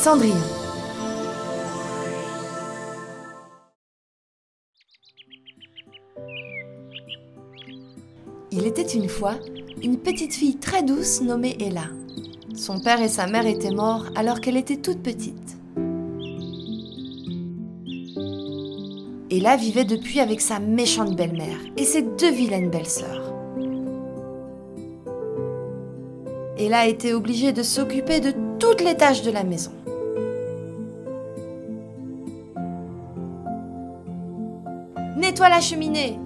Cendrillon. Il était une fois une petite fille très douce nommée Ella. Son père et sa mère étaient morts alors qu'elle était toute petite. Ella vivait depuis avec sa méchante belle-mère et ses deux vilaines belles-sœurs. Ella était obligée de s'occuper de toutes les tâches de la maison. Nettoie la cheminée,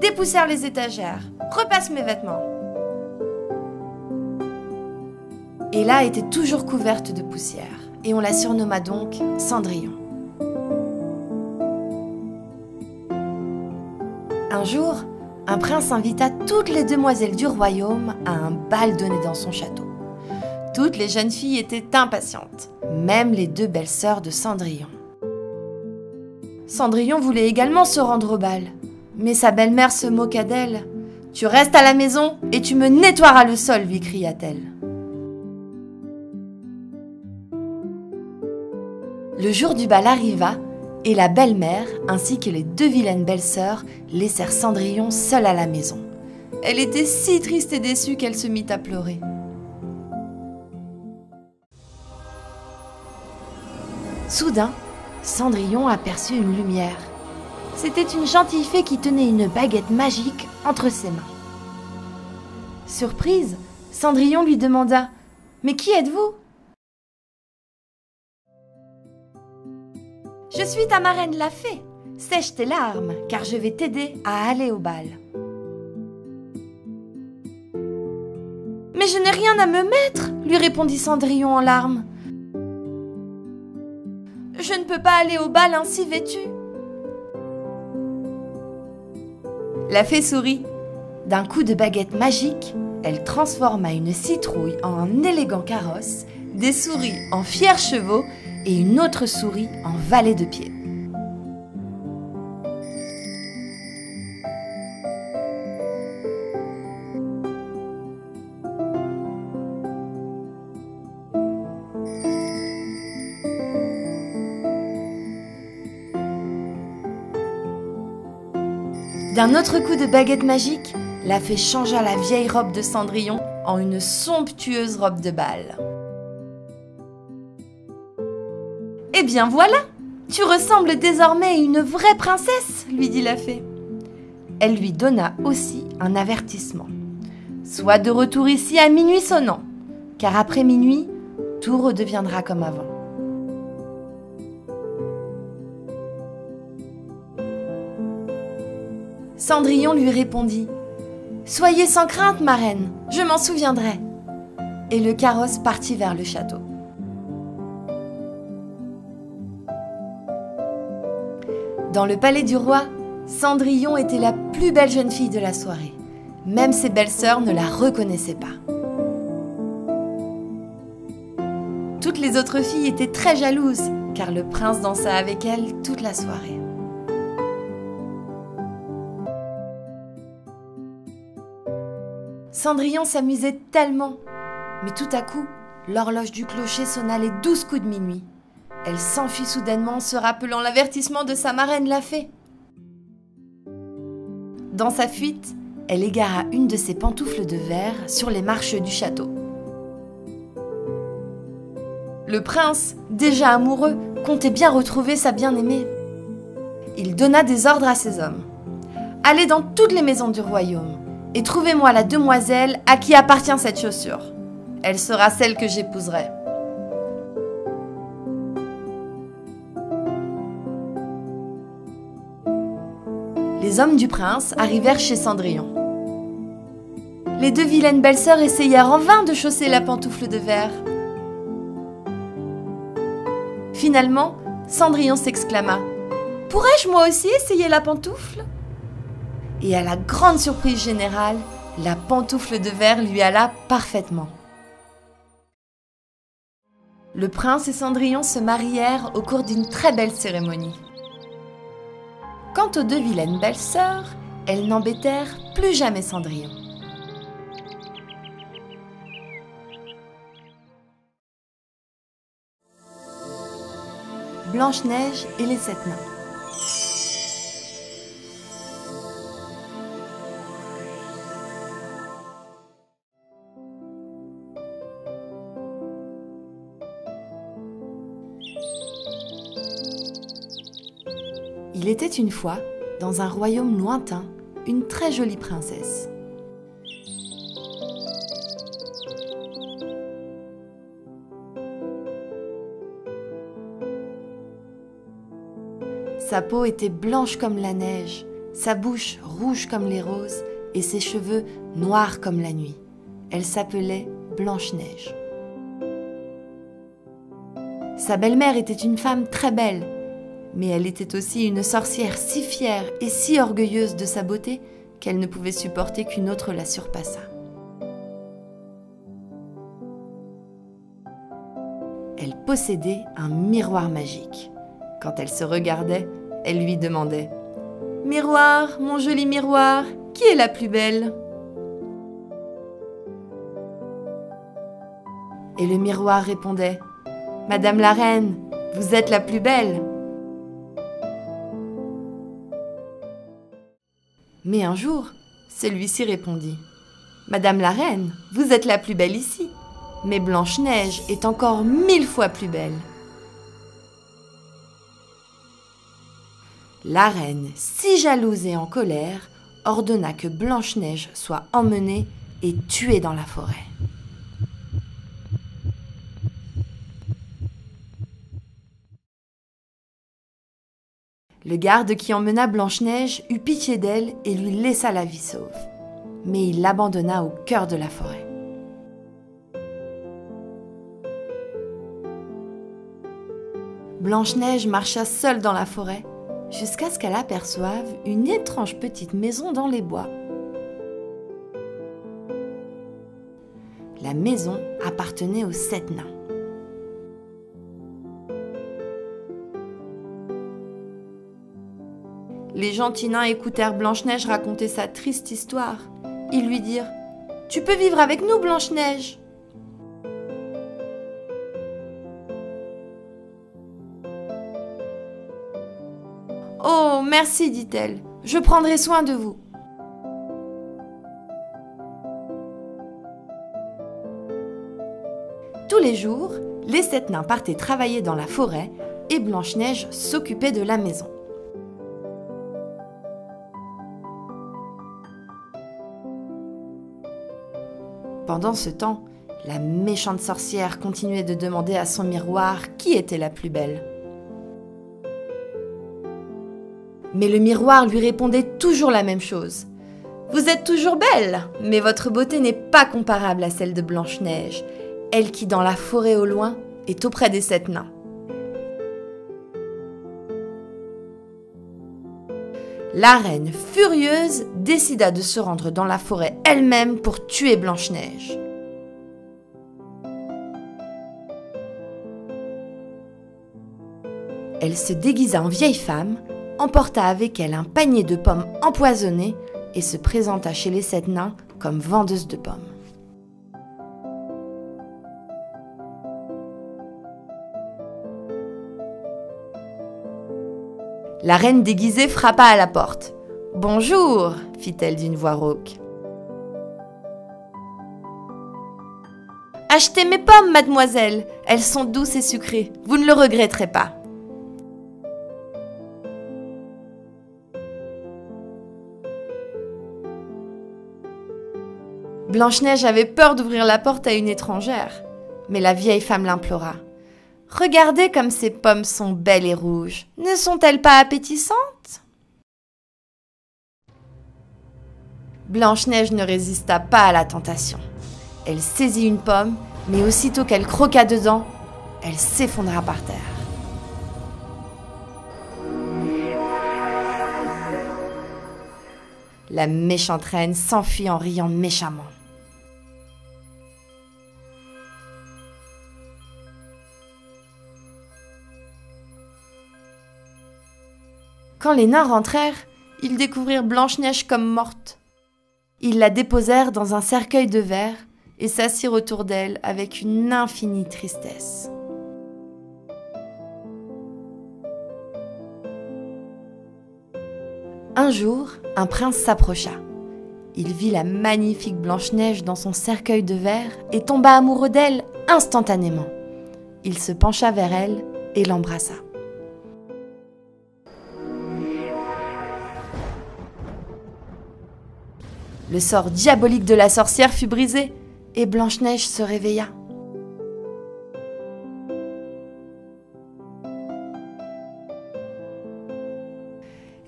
dépoussière les étagères, repasse mes vêtements. Ella était toujours couverte de poussière et on la surnomma donc Cendrillon. Un jour, un prince invita toutes les demoiselles du royaume à un bal donné dans son château. Toutes les jeunes filles étaient impatientes, même les deux belles-sœurs de Cendrillon. Cendrillon voulait également se rendre au bal, mais sa belle-mère se moqua d'elle. « Tu restes à la maison et tu me nettoieras le sol » lui cria-t-elle. Le jour du bal arriva et la belle-mère ainsi que les deux vilaines belles-sœurs laissèrent Cendrillon seule à la maison. Elle était si triste et déçue qu'elle se mit à pleurer. Soudain, Cendrillon aperçut une lumière. C'était une gentille fée qui tenait une baguette magique entre ses mains. Surprise, Cendrillon lui demanda « Mais qui êtes-vous » ? « Je suis ta marraine la fée. Sèche tes larmes, car je vais t'aider à aller au bal. » « Mais je n'ai rien à me mettre, » lui répondit Cendrillon en larmes. « Je ne peux pas aller au bal ainsi vêtue. » La fée sourit. D'un coup de baguette magique, elle transforma une citrouille en un élégant carrosse, des souris en fiers chevaux et une autre souris en valet de pied. D'un autre coup de baguette magique, la fée changea la vieille robe de Cendrillon en une somptueuse robe de bal. « Eh bien voilà, tu ressembles désormais à une vraie princesse » lui dit la fée. Elle lui donna aussi un avertissement. « Sois de retour ici à minuit sonnant, car après minuit, tout redeviendra comme avant. » Cendrillon lui répondit « Soyez sans crainte, marraine, je m'en souviendrai. » Et le carrosse partit vers le château. Dans le palais du roi, Cendrillon était la plus belle jeune fille de la soirée. Même ses belles-sœurs ne la reconnaissaient pas. Toutes les autres filles étaient très jalouses, car le prince dansa avec elles toute la soirée. Cendrillon s'amusait tellement, mais tout à coup, l'horloge du clocher sonna les 12 coups de minuit. Elle s'enfuit soudainement, se rappelant l'avertissement de sa marraine la fée. Dans sa fuite, elle égara une de ses pantoufles de verre sur les marches du château. Le prince, déjà amoureux, comptait bien retrouver sa bien-aimée. Il donna des ordres à ses hommes. « Allez dans toutes les maisons du royaume et trouvez-moi la demoiselle à qui appartient cette chaussure. Elle sera celle que j'épouserai. » Les hommes du prince arrivèrent chez Cendrillon. Les deux vilaines belles-sœurs essayèrent en vain de chausser la pantoufle de verre. Finalement, Cendrillon s'exclama « Pourrais-je moi aussi essayer la pantoufle ?» Et à la grande surprise générale, la pantoufle de verre lui alla parfaitement. Le prince et Cendrillon se marièrent au cours d'une très belle cérémonie. Quant aux deux vilaines belles-sœurs, elles n'embêtèrent plus jamais Cendrillon. Blanche-Neige et les 7 nains. Il était une fois, dans un royaume lointain, une très jolie princesse. Sa peau était blanche comme la neige, sa bouche rouge comme les roses et ses cheveux noirs comme la nuit. Elle s'appelait Blanche-Neige. Sa belle-mère était une femme très belle, mais elle était aussi une sorcière si fière et si orgueilleuse de sa beauté qu'elle ne pouvait supporter qu'une autre la surpassât. Elle possédait un miroir magique. Quand elle se regardait, elle lui demandait « Miroir, mon joli miroir, qui est la plus belle ?» Et le miroir répondait « Madame la reine, vous êtes la plus belle !» Mais un jour, celui-ci répondit « Madame la reine, vous êtes la plus belle ici, mais Blanche-Neige est encore 1000 fois plus belle. » La reine, si jalouse et en colère, ordonna que Blanche-Neige soit emmenée et tuée dans la forêt. Le garde qui emmena Blanche-Neige eut pitié d'elle et lui laissa la vie sauve. Mais il l'abandonna au cœur de la forêt. Blanche-Neige marcha seule dans la forêt jusqu'à ce qu'elle aperçoive une étrange petite maison dans les bois. La maison appartenait aux 7 nains. Les gentils nains écoutèrent Blanche-Neige raconter sa triste histoire. Ils lui dirent « Tu peux vivre avec nous, Blanche-Neige !» « Oh, merci, dit-elle, je prendrai soin de vous. » Tous les jours, les 7 nains partaient travailler dans la forêt et Blanche-Neige s'occupait de la maison. Pendant ce temps, la méchante sorcière continuait de demander à son miroir qui était la plus belle. Mais le miroir lui répondait toujours la même chose. « Vous êtes toujours belle, mais votre beauté n'est pas comparable à celle de Blanche-Neige, elle qui, dans la forêt au loin, est auprès des 7 nains. » La reine, furieuse, décida de se rendre dans la forêt elle-même pour tuer Blanche-Neige. Elle se déguisa en vieille femme, emporta avec elle un panier de pommes empoisonnées et se présenta chez les 7 nains comme vendeuse de pommes. La reine déguisée frappa à la porte. « Bonjour !» fit-elle d'une voix rauque. « Achetez mes pommes, mademoiselle, elles sont douces et sucrées, vous ne le regretterez pas. » Blanche-Neige avait peur d'ouvrir la porte à une étrangère, mais la vieille femme l'implora. « Regardez comme ces pommes sont belles et rouges, ne sont-elles pas appétissantes ?» Blanche-Neige ne résista pas à la tentation. Elle saisit une pomme, mais aussitôt qu'elle croqua dedans, elle s'effondra par terre. La méchante reine s'enfuit en riant méchamment. Quand les nains rentrèrent, ils découvrirent Blanche-Neige comme morte. Ils la déposèrent dans un cercueil de verre et s'assirent autour d'elle avec une infinie tristesse. Un jour, un prince s'approcha. Il vit la magnifique Blanche-Neige dans son cercueil de verre et tomba amoureux d'elle instantanément. Il se pencha vers elle et l'embrassa. Le sort diabolique de la sorcière fut brisé et Blanche-Neige se réveilla.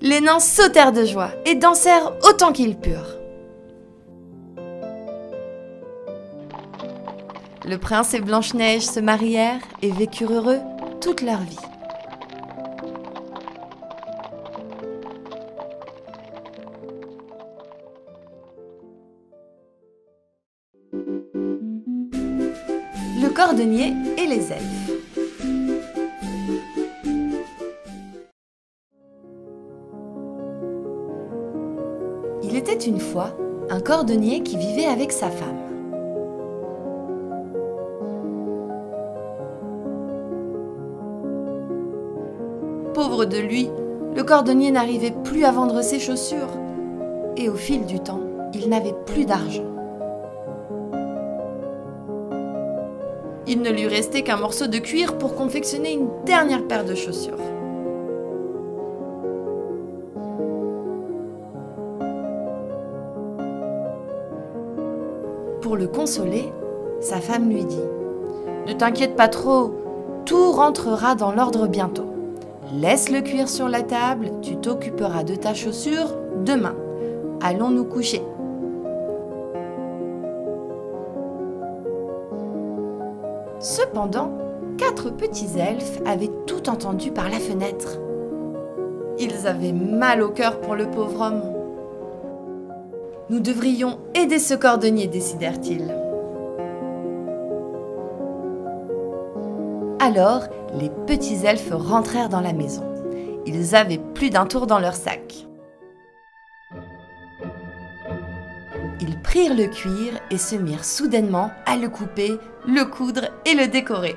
Les nains sautèrent de joie et dansèrent autant qu'ils purent. Le prince et Blanche-Neige se marièrent et vécurent heureux toute leur vie. Le cordonnier et les elfes. Il était une fois un cordonnier qui vivait avec sa femme. Pauvre de lui, le cordonnier n'arrivait plus à vendre ses chaussures et au fil du temps, il n'avait plus d'argent. Il ne lui restait qu'un morceau de cuir pour confectionner une dernière paire de chaussures. Pour le consoler, sa femme lui dit « Ne t'inquiète pas trop, tout rentrera dans l'ordre bientôt. Laisse le cuir sur la table, tu t'occuperas de ta chaussure demain. Allons nous coucher. » Cependant, 4 petits elfes avaient tout entendu par la fenêtre. Ils avaient mal au cœur pour le pauvre homme. « Nous devrions aider ce cordonnier, décidèrent-ils. Alors, les petits elfes rentrèrent dans la maison. Ils avaient plus d'un tour dans leur sac. Ils prirent le cuir et se mirent soudainement à le couper, le coudre et le décorer.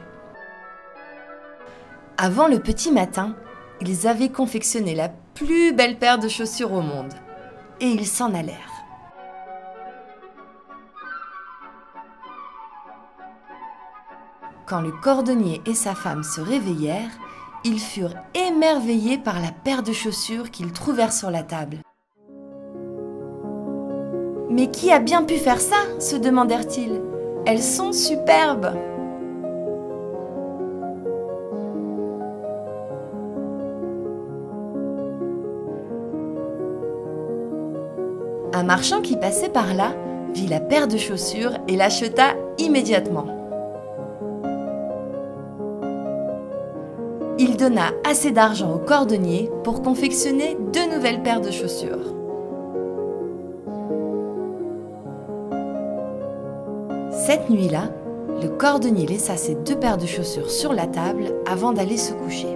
Avant le petit matin, ils avaient confectionné la plus belle paire de chaussures au monde. Et ils s'en allèrent. Quand le cordonnier et sa femme se réveillèrent, ils furent émerveillés par la paire de chaussures qu'ils trouvèrent sur la table. « Mais qui a bien pu faire ça ?» se demandèrent-ils. « Elles sont superbes !» Un marchand qui passait par là vit la paire de chaussures et l'acheta immédiatement. Il donna assez d'argent au cordonnier pour confectionner 2 nouvelles paires de chaussures. Cette nuit-là, le cordonnier laissa ses 2 paires de chaussures sur la table avant d'aller se coucher.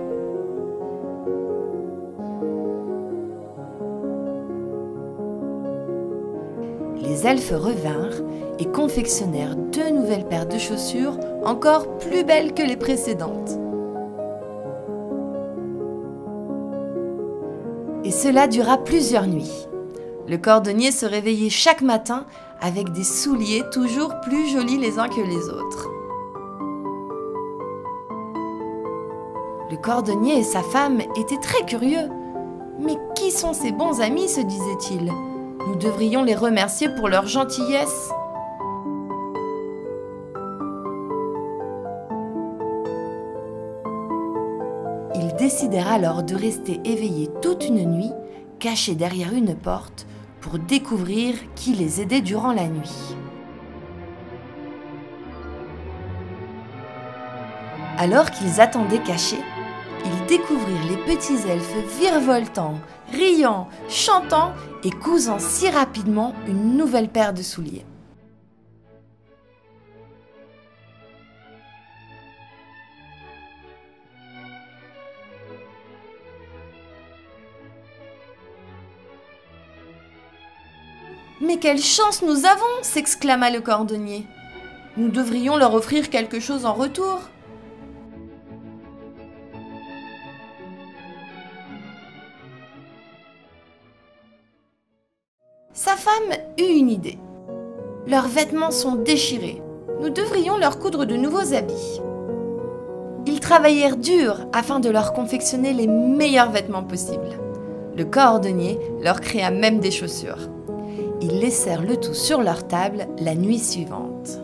Les elfes revinrent et confectionnèrent 2 nouvelles paires de chaussures encore plus belles que les précédentes. Et cela dura plusieurs nuits. Le cordonnier se réveillait chaque matin avec des souliers toujours plus jolis les uns que les autres. Le cordonnier et sa femme étaient très curieux. « Mais qui sont ces bons amis ?» se disaient-ils. « Nous devrions les remercier pour leur gentillesse. » Ils décidèrent alors de rester éveillés toute une nuit, cachés derrière une porte, pour découvrir qui les aidait durant la nuit. Alors qu'ils attendaient cachés, ils découvrirent les petits elfes virevoltant, riant, chantant et cousant si rapidement une nouvelle paire de souliers. « Mais quelle chance nous avons !» s'exclama le cordonnier. « Nous devrions leur offrir quelque chose en retour. » Sa femme eut une idée. Leurs vêtements sont déchirés. Nous devrions leur coudre de nouveaux habits. Ils travaillèrent dur afin de leur confectionner les meilleurs vêtements possibles. Le cordonnier leur créa même des chaussures. Ils laissèrent le tout sur leur table la nuit suivante.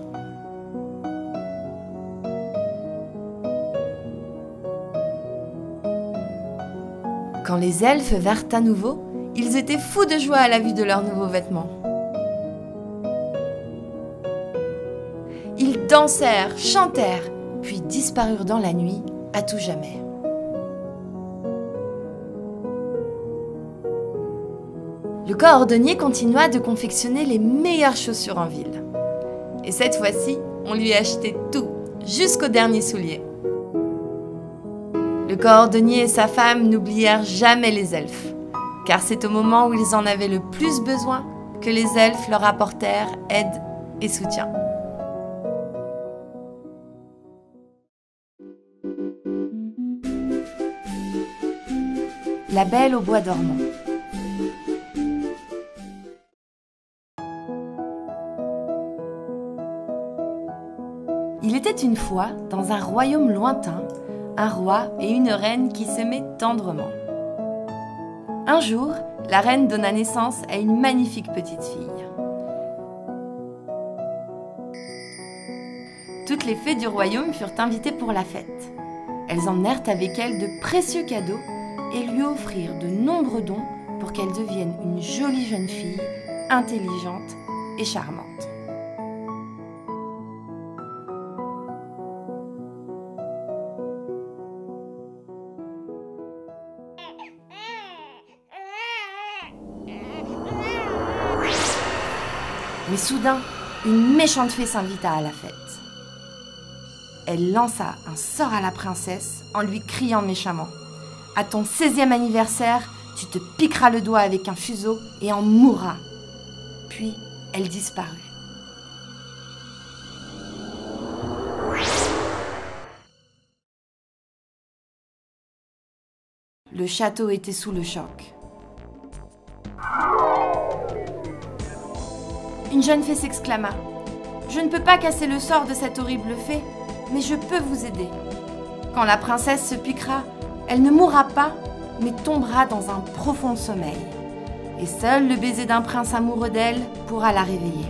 Quand les elfes vinrent à nouveau, ils étaient fous de joie à la vue de leurs nouveaux vêtements. Ils dansèrent, chantèrent, puis disparurent dans la nuit à tout jamais. Le cordonnier continua de confectionner les meilleures chaussures en ville. Et cette fois-ci, on lui achetait tout, jusqu'au dernier soulier. Le cordonnier et sa femme n'oublièrent jamais les elfes, car c'est au moment où ils en avaient le plus besoin que les elfes leur apportèrent aide et soutien. La Belle au bois dormant. Il était une fois, dans un royaume lointain, un roi et une reine qui s'aimaient tendrement. Un jour, la reine donna naissance à une magnifique petite fille. Toutes les fées du royaume furent invitées pour la fête. Elles emmenèrent avec elles de précieux cadeaux et lui offrirent de nombreux dons pour qu'elle devienne une jolie jeune fille, intelligente et charmante. Mais soudain, une méchante fée s'invita à la fête. Elle lança un sort à la princesse en lui criant méchamment « À ton 16e anniversaire, tu te piqueras le doigt avec un fuseau et en mourras. » Puis, elle disparut. Le château était sous le choc. Une jeune fée s'exclama « Je ne peux pas casser le sort de cette horrible fée, mais je peux vous aider. Quand la princesse se piquera, elle ne mourra pas, mais tombera dans un profond sommeil. Et seul le baiser d'un prince amoureux d'elle pourra la réveiller. »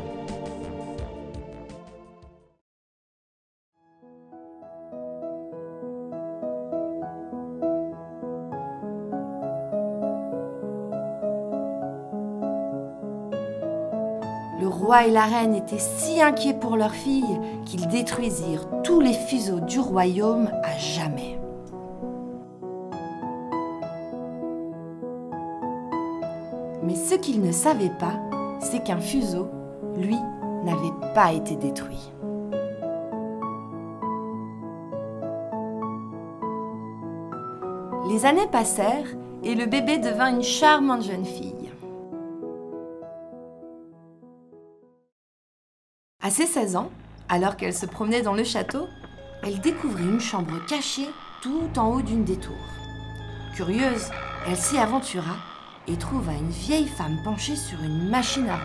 Le roi et la reine étaient si inquiets pour leur fille qu'ils détruisirent tous les fuseaux du royaume à jamais. Mais ce qu'ils ne savaient pas, c'est qu'un fuseau, lui, n'avait pas été détruit. Les années passèrent et le bébé devint une charmante jeune fille. À ses 16 ans, alors qu'elle se promenait dans le château, elle découvrit une chambre cachée tout en haut d'une des tours. Curieuse, elle s'y aventura et trouva une vieille femme penchée sur une machine à roues.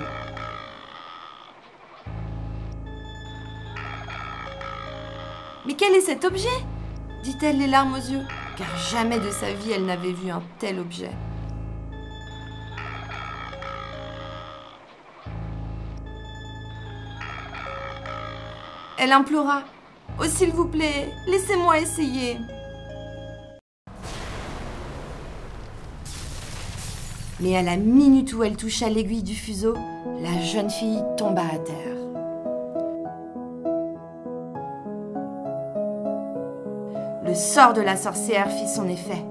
« Mais quel est cet objet ?» dit-elle les larmes aux yeux, car jamais de sa vie elle n'avait vu un tel objet. Elle implora « Oh, s'il vous plaît, laissez-moi essayer !» Mais à la minute où elle toucha l'aiguille du fuseau, la jeune fille tomba à terre. Le sort de la sorcière fit son effet.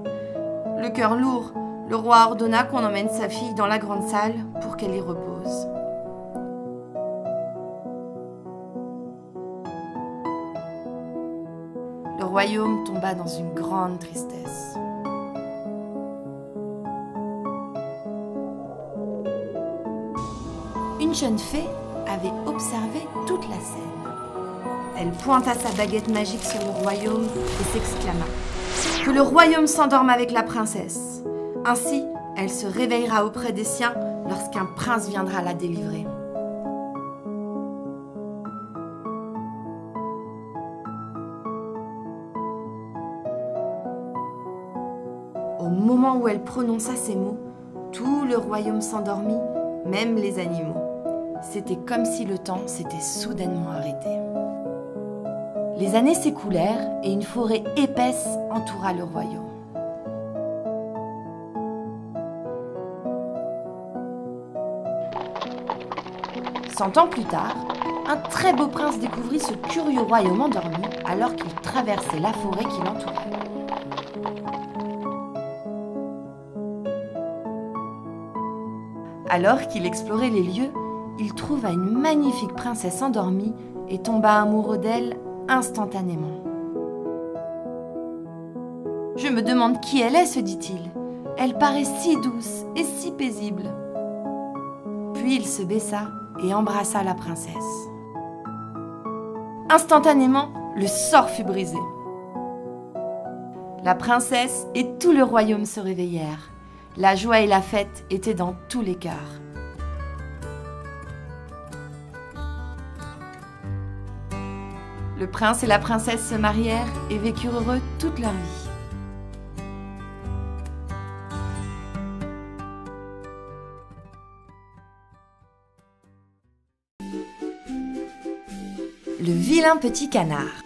Le cœur lourd, le roi ordonna qu'on emmène sa fille dans la grande salle pour qu'elle y repose. Le royaume tomba dans une grande tristesse. Une jeune fée avait observé toute la scène. Elle pointa sa baguette magique sur le royaume et s'exclama « Que le royaume s'endorme avec la princesse. Ainsi, elle se réveillera auprès des siens lorsqu'un prince viendra la délivrer. Au moment où elle prononça ces mots, tout le royaume s'endormit, même les animaux. C'était comme si le temps s'était soudainement arrêté. Les années s'écoulèrent et une forêt épaisse entoura le royaume. 100 ans plus tard, un très beau prince découvrit ce curieux royaume endormi alors qu'il traversait la forêt qui l'entourait. Alors qu'il explorait les lieux, il trouva une magnifique princesse endormie et tomba amoureux d'elle instantanément. « Je me demande qui elle est, se dit-il. Elle paraît si douce et si paisible. » Puis il se baissa et embrassa la princesse. Instantanément, le sort fut brisé. La princesse et tout le royaume se réveillèrent. La joie et la fête étaient dans tous les cœurs. Le prince et la princesse se marièrent et vécurent heureux toute leur vie. Le vilain petit canard.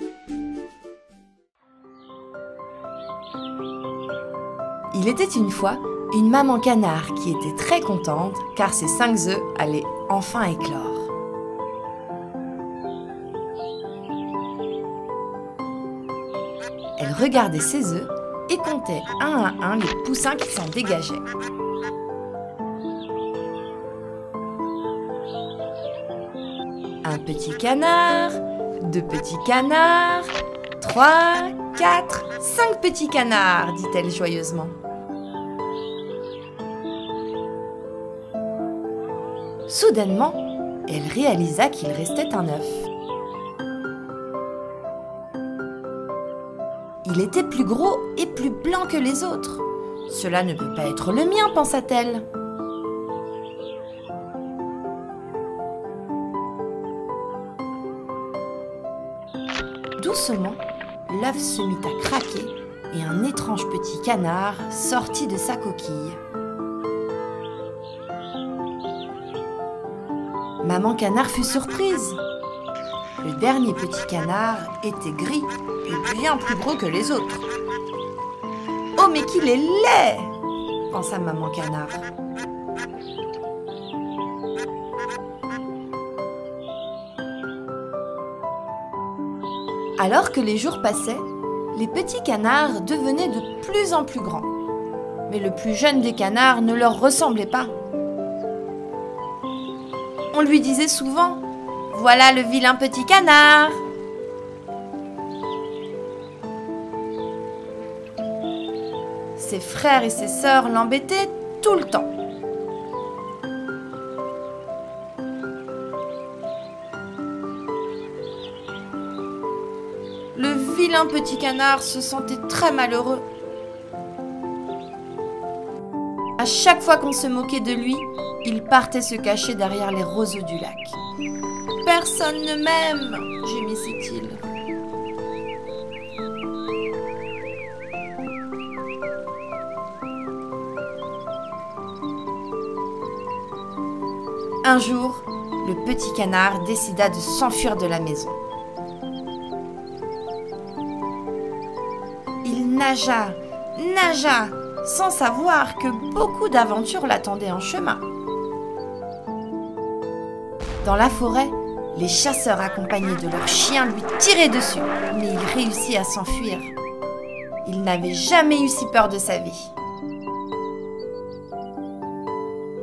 Il était une fois une maman canard qui était très contente car ses 5 œufs allaient enfin éclore. Elle regardait ses œufs et comptait un à un les poussins qui s'en dégageaient. Un petit canard, 2 petits canards, 3, 4, 5 petits canards, dit-elle joyeusement. Soudainement, elle réalisa qu'il restait un œuf. Il était plus gros et plus blanc que les autres. Cela ne peut pas être le mien, pensa-t-elle. Doucement, l'œuf se mit à craquer et un étrange petit canard sortit de sa coquille. Maman canard fut surprise. Le dernier petit canard était gris et bien plus gros que les autres. « Oh, mais qu'il est laid !» pensa maman canard. Alors que les jours passaient, les petits canards devenaient de plus en plus grands. Mais le plus jeune des canards ne leur ressemblait pas. On lui disait souvent « Voilà le vilain petit canard !» Ses frères et ses sœurs l'embêtaient tout le temps. Le vilain petit canard se sentait très malheureux. À chaque fois qu'on se moquait de lui, il partait se cacher derrière les roseaux du lac. « Personne ne m'aime !» gémissait-il. Un jour, le petit canard décida de s'enfuir de la maison. Il nagea, sans savoir que beaucoup d'aventures l'attendaient en chemin. Dans la forêt, les chasseurs accompagnés de leurs chiens lui tiraient dessus, mais il réussit à s'enfuir. Il n'avait jamais eu si peur de sa vie.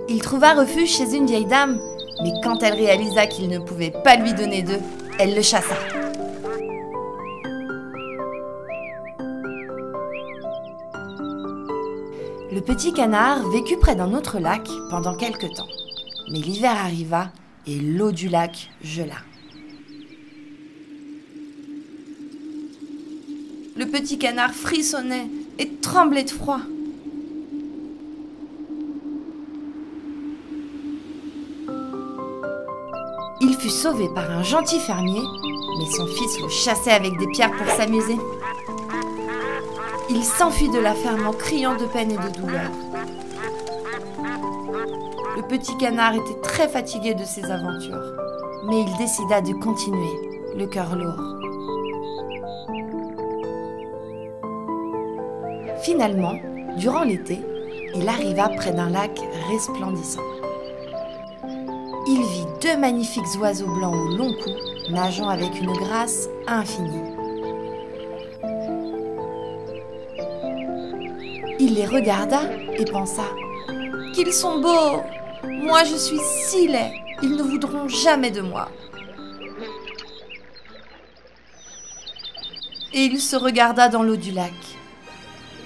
Il trouva refuge chez une vieille dame, mais quand elle réalisa qu'il ne pouvait pas lui donner d'œufs, elle le chassa. Le petit canard vécut près d'un autre lac pendant quelque temps. Mais l'hiver arriva et l'eau du lac gela. Le petit canard frissonnait et tremblait de froid. fut sauvé par un gentil fermier, mais son fils le chassait avec des pierres pour s'amuser. Il s'enfuit de la ferme en criant de peine et de douleur. Le petit canard était très fatigué de ses aventures, mais il décida de continuer, le cœur lourd. Finalement, durant l'été, il arriva près d'un lac resplendissant. Il vit 2 magnifiques oiseaux blancs au long cou, nageant avec une grâce infinie. Il les regarda et pensa « Qu'ils sont beaux! Moi je suis si laid, ils ne voudront jamais de moi. » Et il se regarda dans l'eau du lac.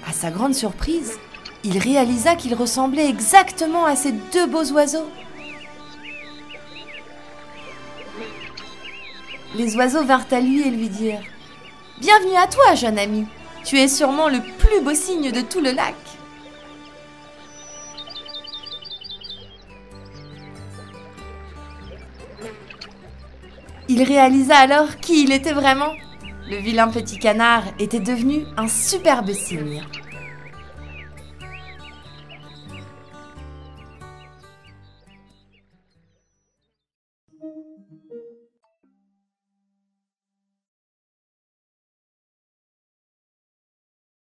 À sa grande surprise, il réalisa qu'il ressemblait exactement à ces 2 beaux oiseaux. Les oiseaux vinrent à lui et lui dirent « Bienvenue à toi, jeune ami. Tu es sûrement le plus beau cygne de tout le lac. » Il réalisa alors qui il était vraiment. Le vilain petit canard était devenu un superbe cygne.